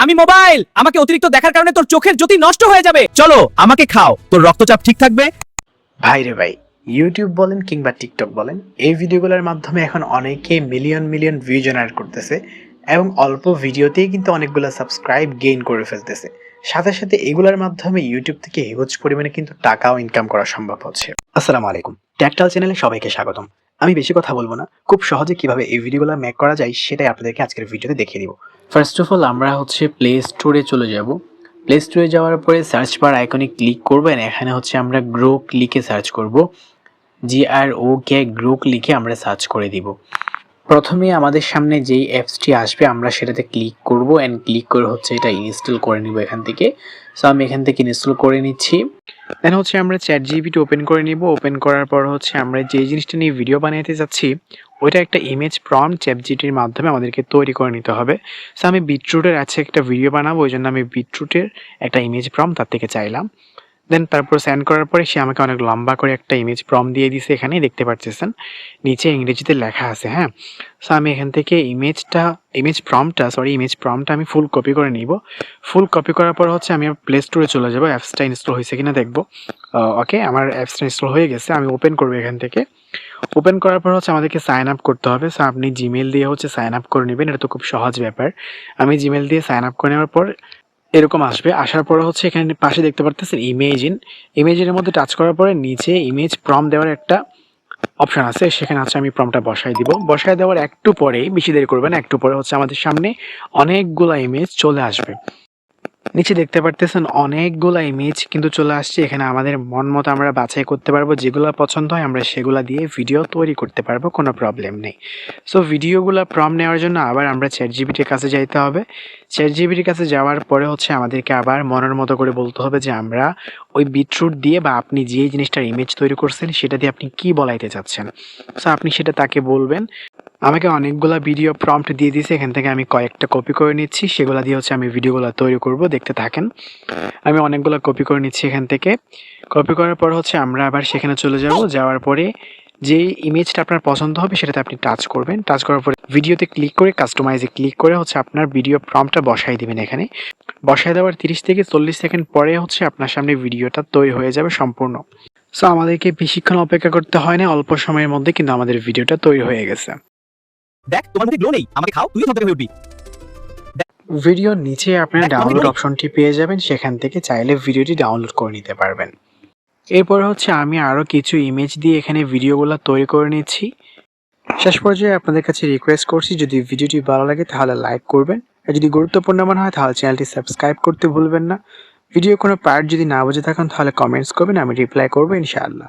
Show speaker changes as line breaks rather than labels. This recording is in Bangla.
আমি মোবাইল, আমাকে অতিরিক্ত দেখার কারণে তোর চোখের জ্যোতি নষ্ট হয়ে যাবে। চলো আমাকে খাও, তোর রক্তচাপ ঠিক থাকবে।
ভাই রে ভাই, ইউটিউব বলেন কিংবা টিকটক বলেন, এই ভিডিওগুলোর মাধ্যমে এখন অনেকে মিলিয়ন মিলিয়ন ভিউ জেনারেট করতেছে এবং অল্প ভিডিওতেই কিন্তু অনেকগুলো সাবস্ক্রাইব গেইন করে ফেলতেছে। সাথে সাথে এগুলোর মাধ্যমে ইউটিউব থেকে হিউজ পরিমাণে কিন্তু টাকাও ইনকাম করা সম্ভব হচ্ছে। আসসালামু আলাইকুম, ট্যাকটাল চ্যানেলে সবাইকে স্বাগতম। আমি বেশি কথা বলবো না, খুব সহজে কিভাবে এই ভিডিওগুলো মেক করা যায় সেটাই আপনাদেরকে আজকের ভিডিওতে দেখিয়ে দিব। ফার্স্ট অফ অল আমরা প্লে স্টোরে চলে যাব। প্লে স্টোরে যাওয়ার পরে সার্চ বার আইকনে ক্লিক করবেন। এখানে আমরা গ্রোক লিখে সার্চ করব। GROK গ্রোক লিখে আমরা সার্চ করে দিব। প্রথমে আমাদের সামনে যেই অ্যাপসটি আসবে আমরা সেটাতে ক্লিক করব অ্যান্ড ক্লিক করে এটা ইনস্টল করে নিব এখান থেকে। সো আমি এখান থেকে ইনস্টল করে নিচ্ছি। দেন আমরা ChatGPT ওপেন করে নিব। ওপেন করার পর আমরা যে জিনিসটা নিয়ে ভিডিও বানাতে যাচ্ছি ওইটা একটা ইমেজ প্রম্পট ChatGPTর মাধ্যমে আমাদেরকে তৈরি করে নিতে হবে। সো আমি বিটরুটের একটা ভিডিও বানাবো, ওই জন্য আমি বিটরুটের একটা ইমেজ প্রম্পট তার থেকে চাইলাম। দেন তারপর সেন্ড করার পরে সে আমাকে অনেক লম্বা করে একটা ইমেজ প্রম্পট দিয়ে দিয়েছে। এখানেই দেখতে পাচ্ছেন নিচে ইংরেজিতে লেখা আছে। হ্যাঁ, সো আমি এখান থেকে ইমেজ প্রম্পটটা আমি ফুল কপি করে নিব। ফুল কপি করার পর আমি প্লে স্টোরে চলে যাব, অ্যাপসটা ইনস্টল হয়েছে কিনা দেখবো। ওকে, আমার অ্যাপসটা ইনস্টল হয়ে গেছে। আমি ওপেন করবো এখান থেকে। ওপেন করার পর আমাদেরকে সাইন আপ করতে হবে। সো আপনি জিমেল দিয়ে সাইন আপ করে নেবেন, এটা তো খুব সহজ ব্যাপার। আমি জিমেল দিয়ে সাইন আপ করে নেওয়ার পর এরকম আসবে। আসার পরে এখানে পাশে দেখতে পারতেছেন ইমেজের মধ্যে টাচ করার পরে নিচে ইমেজ প্রম্পট দেওয়ার একটা অপশন আছে, সেখানে আমি প্রম্পটটা বসাই দিব। বসাই দেওয়ার একটু পরেই, বেশি দেরি করবেন, একটু পরে আমাদের সামনে অনেকগুলা ইমেজ চলে আসবে। নিচে দেখতে পারতেছেন অনেকগুলা ইমেজ কিন্তু চলে আসছে। এখানে আমাদের মন মতো আমরা বাছাই করতে পারবো, যেগুলো পছন্দ হয় আমরা সেগুলা দিয়ে ভিডিও তৈরি করতে পারবো, কোনো প্রবলেম নেই। সো ভিডিওগুলো প্রম্পট নেওয়ার জন্য আবার আমরা ChatGPTর কাছে যাইতে হবে। ChatGPTর কাছে যাওয়ার পরে আমাদেরকে আবার মনের মতো করে বলতে হবে যে আমরা ওই বিটরুট দিয়ে বা আপনি যে জিনিসটার ইমেজ তৈরি করছেন সেটা দিয়ে আপনি কি বলাইতে চাচ্ছেন। সো আপনি সেটা তাকে বলবেন। আমাকে অনেকগুলা ভিডিও প্রম্পট দিয়ে দিয়েছে, এখান থেকে আমি কয়েকটা কপি করে নিচ্ছি, সেগুলো দিয়ে আমি ভিডিওগুলো তৈরি করব, দেখতে থাকেন। আমি অনেকগুলো কপি করে নিচ্ছি এখান থেকে। কপি করার পর আমরা আবার সেখানে চলে যাব। যাওয়ার পরে যেই ইমেজটা আপনার পছন্দ হবে সেটাতে আপনি টাচ করবেন। টাচ করার পরে ভিডিওতে ক্লিক করে কাস্টমাইজে ক্লিক করে আপনার ভিডিও প্রম্পটটা বসাই দিবেন এখানে। বসাই দেওয়ার 30 থেকে 40 সেকেন্ড পরে আপনার সামনে ভিডিওটা তৈরি হয়ে যাবে সম্পূর্ণ। সো আমাদেরকে বেশিক্ষণ অপেক্ষা করতে হয় না, অল্প সময়ের মধ্যে কিন্তু আমাদের ভিডিওটা তৈরি হয়ে গেছে।
দেখ তোমার মধ্যে গ্লো নেই, আমাকে খাও, তুইও ধপধপে হয়ে উঠবি।
ভিডিওর নিচে আপনারা ডাউনলোড অপশনটি পেয়ে যাবেন, সেখান থেকে চাইলে ভিডিওটি ডাউনলোড করে নিতে পারবেন। এরপর আমি আরও কিছু ইমেজ দিয়ে এখানে ভিডিওগুলো তৈরি করে নিচ্ছি। শেষ পর্যায়ে আপনাদের কাছে রিকোয়েস্ট করছি, যদি ভিডিওটি ভালো লাগে তাহলে লাইক করবেন, আর যদি গুরুত্বপূর্ণ মনে হয় তাহলে চ্যানেলটি সাবস্ক্রাইব করতে ভুলবেন না। ভিডিও কোনো পার্ট যদি না বুঝে থাকেন তাহলে কমেন্টস করবেন, আমি রিপ্লাই করবো ইনশাআল্লাহ।